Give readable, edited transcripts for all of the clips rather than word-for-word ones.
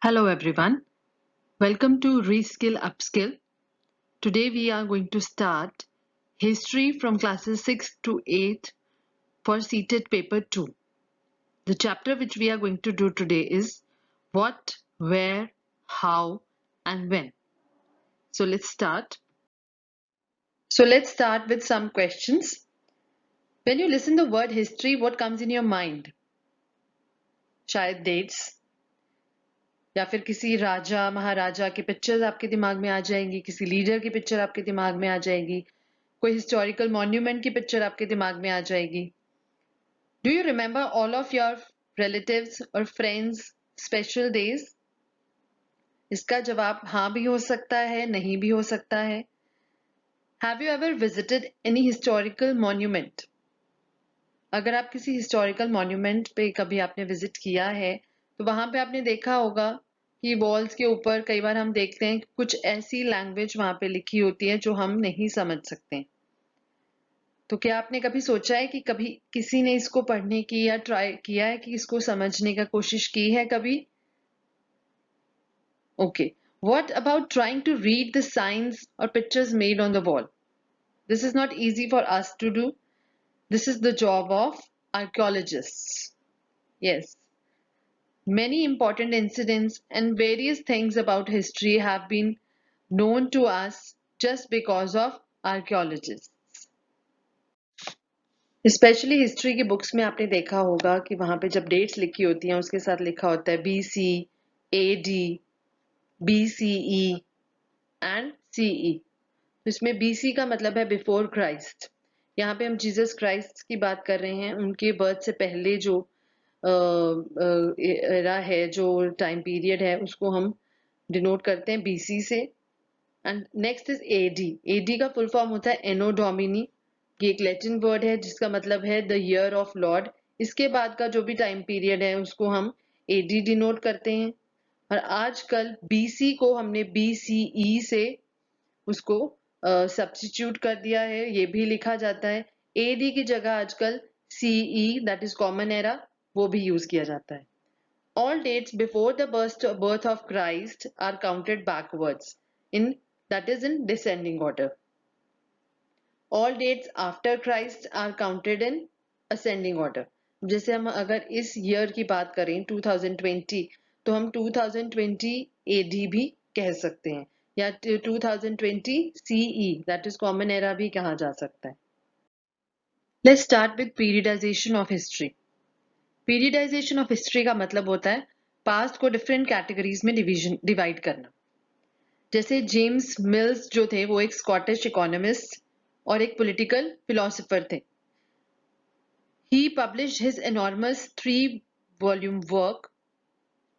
Hello everyone, welcome to Reskill Upskill. Today we are going to start History from classes 6 to 8 for seated paper 2. The chapter which we are going to do today is What, Where, How and When. So let's start. With some questions. When you listen the word history, what comes in your mind? शायद dates या फिर किसी राजा महाराजा की pictures आपके दिमाग में आ जाएंगी, किसी लीडर की पिक्चर आपके दिमाग में आ जाएगी, कोई हिस्टोरिकल मॉन्यूमेंट की पिक्चर आपके दिमाग में आ जाएगी. Do you remember all of your relatives और फ्रेंड्स स्पेशल डेज? इसका जवाब हाँ भी हो सकता है, नहीं भी हो सकता है. Have you ever visited any historical monument? अगर आप किसी हिस्टोरिकल मॉन्यूमेंट पे कभी आपने विजिट किया है तो वहां पे आपने देखा होगा कि वॉल्स के ऊपर कई बार हम देखते हैं कि कुछ ऐसी लैंग्वेज वहां पे लिखी होती है जो हम नहीं समझ सकते. तो क्या आपने कभी सोचा है कि कभी किसी ने इसको पढ़ने की या ट्राई किया है कि इसको समझने का कोशिश की है कभी? Okay. What about trying to read the science और pictures made on the wall? This is not easy for us to do. This is the job of archaeologists. Yes. Many important incidents and various things about history have been known to us just because of archaeologists. Specially history की books में आपने देखा होगा कि वहां पे जब dates लिखी होती हैं उसके साथ लिखा होता है BC, AD, BCE and CE. तो इसमें BC का मतलब है बिफोर क्राइस्ट. यहाँ पे हम जीसस क्राइस्ट की बात कर रहे हैं. उनके बर्थ से पहले जो एरा है, जो टाइम पीरियड है, उसको हम डिनोट करते हैं BC से. And next is AD. AD का फुल फॉर्म होता है एनो डोमिनी. ये एक लैटिन वर्ड है जिसका मतलब है द ईयर ऑफ लॉर्ड. इसके बाद का जो भी टाइम पीरियड है उसको हम AD डिनोट करते हैं. और आजकल BC को हमने BCE से उसको सब्स्टिट्यूट कर दिया है. ये भी लिखा जाता है. AD की जगह आजकल CE that is common era वो भी यूज किया जाता है. All dates before the birth of Christ are counted backwards in that is in descending order. All dates after Christ are counted in ascending order. जैसे हम अगर इस year की बात करें 2020 तो हम 2020 AD भी कह सकते हैं या 2020 CE that is common era भी कहा जा सकता है. Let's start with periodization of history. Periodisation of history का मतलब होता है पास्ट को डिफरेंट कैटेगरीज में डिवाइड करना. जैसे जेम्स मिल्स जो थे वो एक स्कॉटिश इकोनॉमिस्ट और एक पॉलिटिकल फिलोसोफर थे. He published his enormous 3-volume work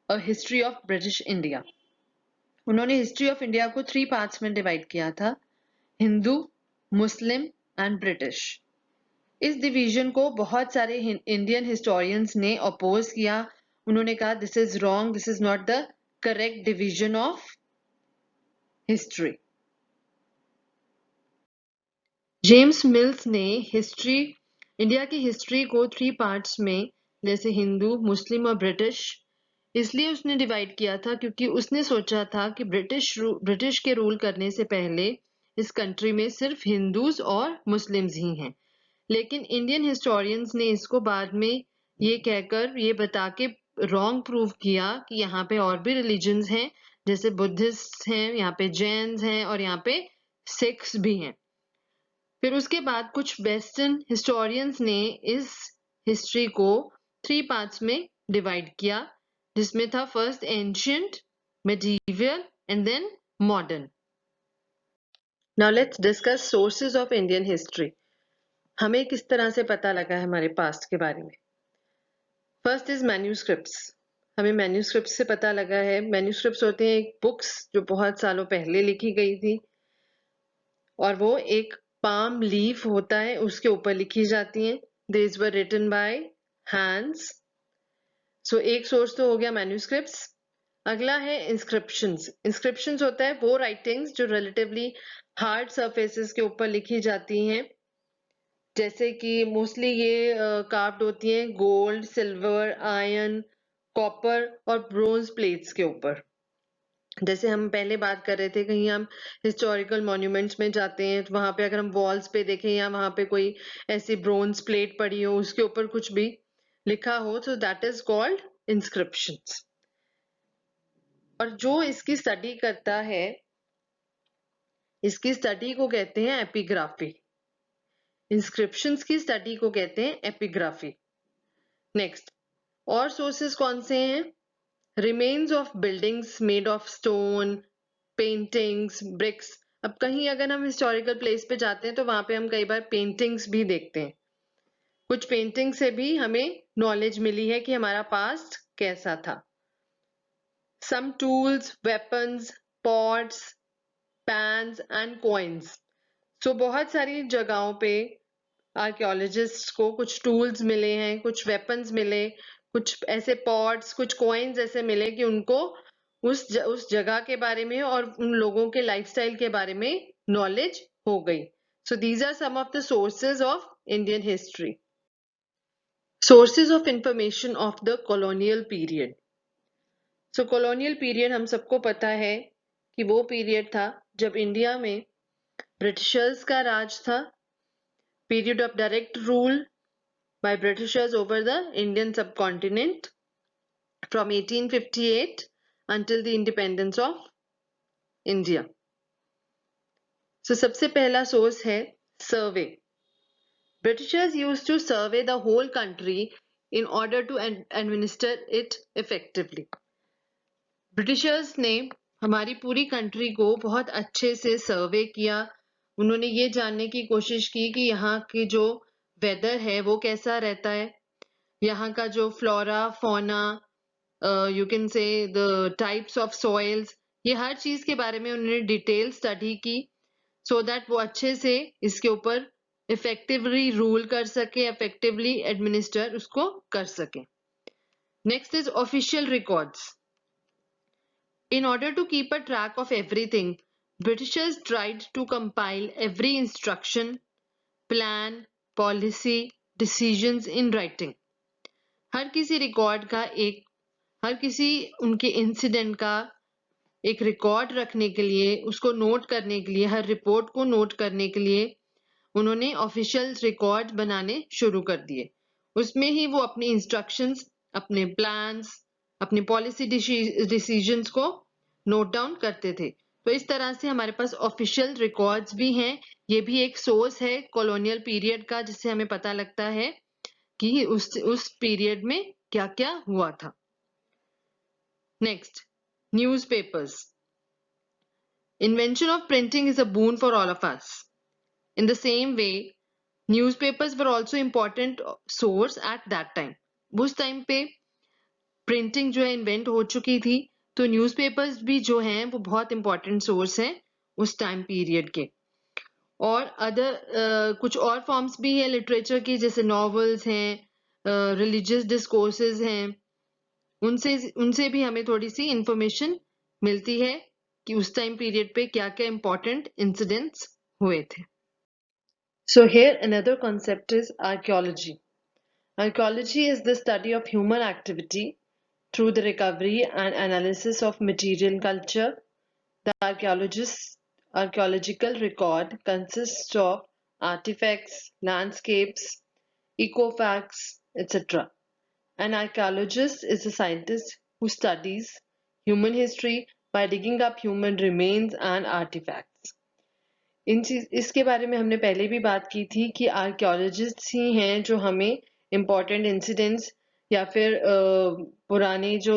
a history of British India. उन्होंने हिस्ट्री ऑफ इंडिया को 3 पार्ट्स में डिवाइड किया था, हिंदू, मुस्लिम एंड ब्रिटिश. इस डिवीजन को बहुत सारे इंडियन हिस्टोरियंस ने अपोज किया. उन्होंने कहा this is wrong, this is not the correct division of history. James mills ने हिस्ट्री इंडिया की हिस्ट्री को 3 पार्ट्स में जैसे हिंदू, मुस्लिम और ब्रिटिश इसलिए उसने डिवाइड किया था क्योंकि उसने सोचा था कि ब्रिटिश के रूल करने से पहले इस कंट्री में सिर्फ हिंदूज और मुस्लिम्स ही हैं. लेकिन इंडियन हिस्टोरियंस ने इसको बाद में ये कहकर ये बता के रॉन्ग प्रूव किया कि यहाँ पे और भी रिलीजन्स हैं, जैसे बुद्धिस्ट हैं, यहाँ पे जैन्स हैं और यहाँ पे सिख्स भी हैं. फिर उसके बाद कुछ वेस्टर्न हिस्टोरियंस ने इस हिस्ट्री को 3 पार्ट्स में डिवाइड किया, जिसमें था first ancient, medieval and then modern. Now let's discuss sources of Indian history. हमें किस तरह से पता लगा है हमारे पास्ट के बारे में. First is manuscripts. हमें मैन्यूस्क्रिप्ट्स से पता लगा है. मैन्यूस्क्रिप्ट्स होते हैं बुक्स जो बहुत सालों पहले लिखी गई थी और वो एक पाम लीफ होता है उसके ऊपर लिखी जाती हैं. These were written by hands. So एक सोर्स तो हो गया मैन्यूस्क्रिप्ट्स. अगला है इंस्क्रिप्शंस. इंस्क्रिप्शंस होता है वो राइटिंग्स जो रिलेटिवली हार्ड सरफेसेस के ऊपर लिखी जाती हैं, जैसे कि मोस्टली ये कार्व्ड होती हैं गोल्ड, सिल्वर, आयरन, कॉपर और ब्रोंज प्लेट्स के ऊपर। जैसे हम पहले बात कर रहे थे, कहीं हम हिस्टोरिकल मॉन्यूमेंट्स में जाते हैं तो वहां पे अगर हम वॉल्स पे देखें या वहां पे कोई ऐसी ब्रोंज प्लेट पड़ी हो, उसके ऊपर कुछ भी लिखा हो, तो दैट इज कॉल्ड इंस्क्रिप्शंस। और जो इसकी स्टडी करता है, इसकी स्टडी को कहते हैं एपिग्राफी। इंस्क्रिप्शंस की स्टडी को कहते हैं एपिग्राफी। नेक्स्ट, और सोर्सेस कौन से हैं? Remains of buildings made of stone, paintings, bricks. अब कहीं अगर हम हिस्टोरिकल प्लेस पे जाते हैं तो वहां पे हम कई बार पेंटिंग्स भी देखते हैं। कुछ पेंटिंग से भी हमें नॉलेज मिली है कि हमारा पास्ट कैसा था। Some tools, weapons, pots, pans and coins. So बहुत सारी जगहों पे आर्कियोलॉजिस्ट को कुछ टूल्स मिले हैं, कुछ वेपन्स मिले, कुछ ऐसे पॉट्स, कुछ कॉइन्स ऐसे मिले कि उनको उस जगह के बारे में और उन लोगों के लाइफस्टाइल के बारे में नॉलेज हो गई। So these are some of the sources of Indian history. Sources of information of the colonial period. So colonial period हम सबको पता है कि वो पीरियड था जब इंडिया में ब्रिटिशर्स का राज था। Period of direct rule by Britishers over the Indian subcontinent from 1858 until the independence of India. So सबसे पहला सोर्स है सर्वे। Britishers used to survey the whole country in order to administer it effectively. Britishers ने हमारी पूरी country को बहुत अच्छे से सर्वे किया। उन्होंने ये जानने की कोशिश की कि यहाँ की जो वेदर है वो कैसा रहता है, यहाँ का जो flora fauna, you can say the types of soils, ये हर चीज के बारे में उन्होंने डिटेल स्टडी की, सो दैट वो अच्छे से इसके ऊपर इफेक्टिवली रूल कर सके, इफेक्टिवली एडमिनिस्टर उसको कर सके। Next is official records. In order to keep a track of everything, Britishers tried to compile every instruction, plan, policy, decisions in writing. हर किसी रिकॉर्ड का हर किसी उनके इंसिडेंट का एक रिकॉर्ड रखने के लिए, उसको नोट करने के लिए, हर रिपोर्ट को नोट करने के लिए उन्होंने ऑफिशियल रिकॉर्ड बनाने शुरू कर दिए। उसमें ही वो अपनी इंस्ट्रक्शंस, अपने प्लान्स, अपनी पॉलिसी डिसीजंस को नोट डाउन करते थे। तो इस तरह से हमारे पास ऑफिशियल रिकॉर्ड्स भी हैं। ये भी एक सोर्स है कॉलोनियल पीरियड का, जिससे हमें पता लगता है कि उस पीरियड में क्या क्या हुआ था। Next, newspapers. Invention of printing is a boon for all of us. In the same way, newspapers were also important source at that time. उस टाइम पे प्रिंटिंग जो है इन्वेंट हो चुकी थी, तो न्यूज़पेपर्स भी जो हैं वो बहुत इंपॉर्टेंट सोर्स हैं उस टाइम पीरियड के। और कुछ और फॉर्म्स भी है लिटरेचर की, जैसे नॉवेल्स हैं, रिलीजियस डिस्कोर्सेज हैं, उनसे भी हमें थोड़ी सी इंफॉर्मेशन मिलती है कि उस टाइम पीरियड पे क्या क्या इंपॉर्टेंट इंसिडेंट्स हुए थे। So here another concept is archaeology. Archaeology is the study of human activity through the recovery and analysis of material culture. The archaeological record consists of artifacts, landscapes, ecofacts, etc. An archaeologist is a scientist who studies human history by digging up human remains and artifacts. इसके बारे में हमने पहले भी बात की थी कि आर्कियोलॉजिस्ट ही हैं जो हमें इम्पोर्टेंट इंसिडेंट्स या फिर पुराने जो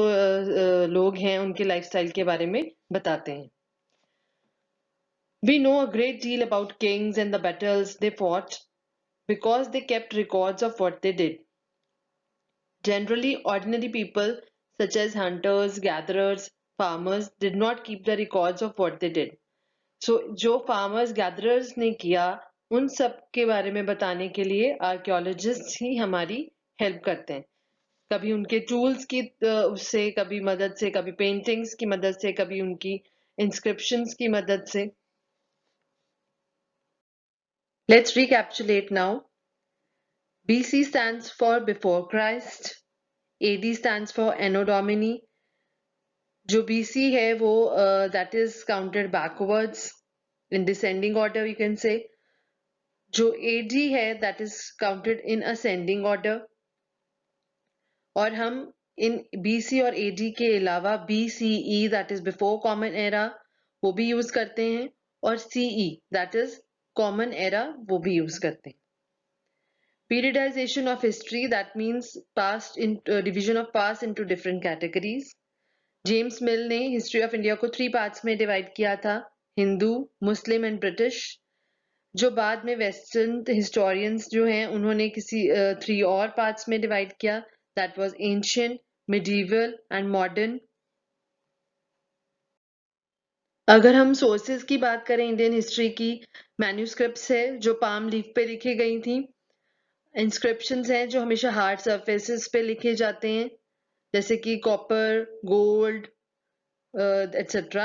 लोग हैं उनके लाइफस्टाइल के बारे में बताते हैं। We know a great deal about kings and the battles they fought because they kept records of what they did. Generally, ordinary people such as hunters, gatherers, farmers did not keep the records of what they did. So, जो farmers gatherers ने किया उन सब के बारे में बताने के लिए आर्कियोलॉजिस्ट ही हमारी हेल्प करते हैं। कभी उनके टूल्स की उससे, कभी मदद से, कभी पेंटिंग्स की मदद से, कभी उनकी इंस्क्रिप्शंस की मदद से। Let's recapitulate now. BC stands for before Christ. AD stands for Anno Domini. जो BC है वो that is counted backwards in descending order you can say. जो AD है that is counted in ascending order. और हम इन BC और AD के अलावा BCE that is before common era वो भी यूज करते हैं और CE that is common era वो भी यूज करते हैं. Periodization of history that means past in division of past into different categories. James मिल ने हिस्ट्री ऑफ इंडिया को 3 पार्ट्स में डिवाइड किया था, हिंदू, मुस्लिम एंड ब्रिटिश. जो बाद में वेस्टर्न हिस्टोरियंस जो हैं उन्होंने किसी 3 और पार्ट्स में डिवाइड किया, that was ancient, medieval and modern. अगर हम सोर्सेज की बात करें इंडियन हिस्ट्री की, मैन्यूस्क्रिप्ट्स है जो पाम लीफ पे लिखी गई थी, इंस्क्रिप्शंस हैं जो हमेशा हार्ड सरफेसेस पे लिखे जाते हैं जैसे कि कॉपर, गोल्ड एटसेट्रा.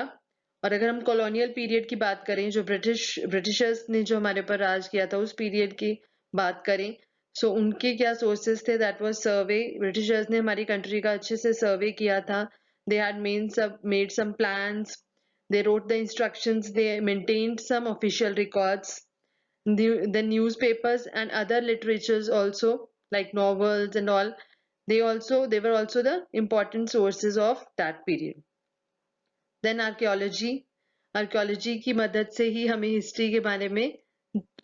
और अगर हम कॉलोनियल पीरियड की बात करें, जो ब्रिटिशर्स ने जो हमारे ऊपर राज किया था उस पीरियड की बात करें, सो उनके क्या सोर्सेस थे, दैट वाज सर्वे. ब्रिटिशर्स ने हमारी कंट्री का अच्छे से सर्वे किया था. They had made some plans, they wrote the instructions, they maintained some official records. The newspapers and other literatures also like novels and all, they were also the important sources of that period. Then archaeology की मदद से ही हमें history के बारे में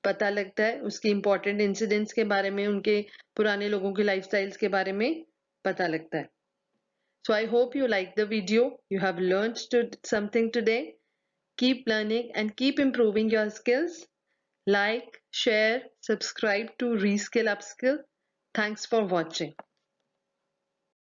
पता लगता है, उसके इम्पोर्टेंट इंसिडेंट्स के बारे में, उनके पुराने लोगों के लाइफस्टाइल्स के बारे में पता लगता है. So I hope you like the video. You have learned something today. Keep learning and keep improving your skills. Like, share, subscribe to Reskill Upskill. Thanks for watching.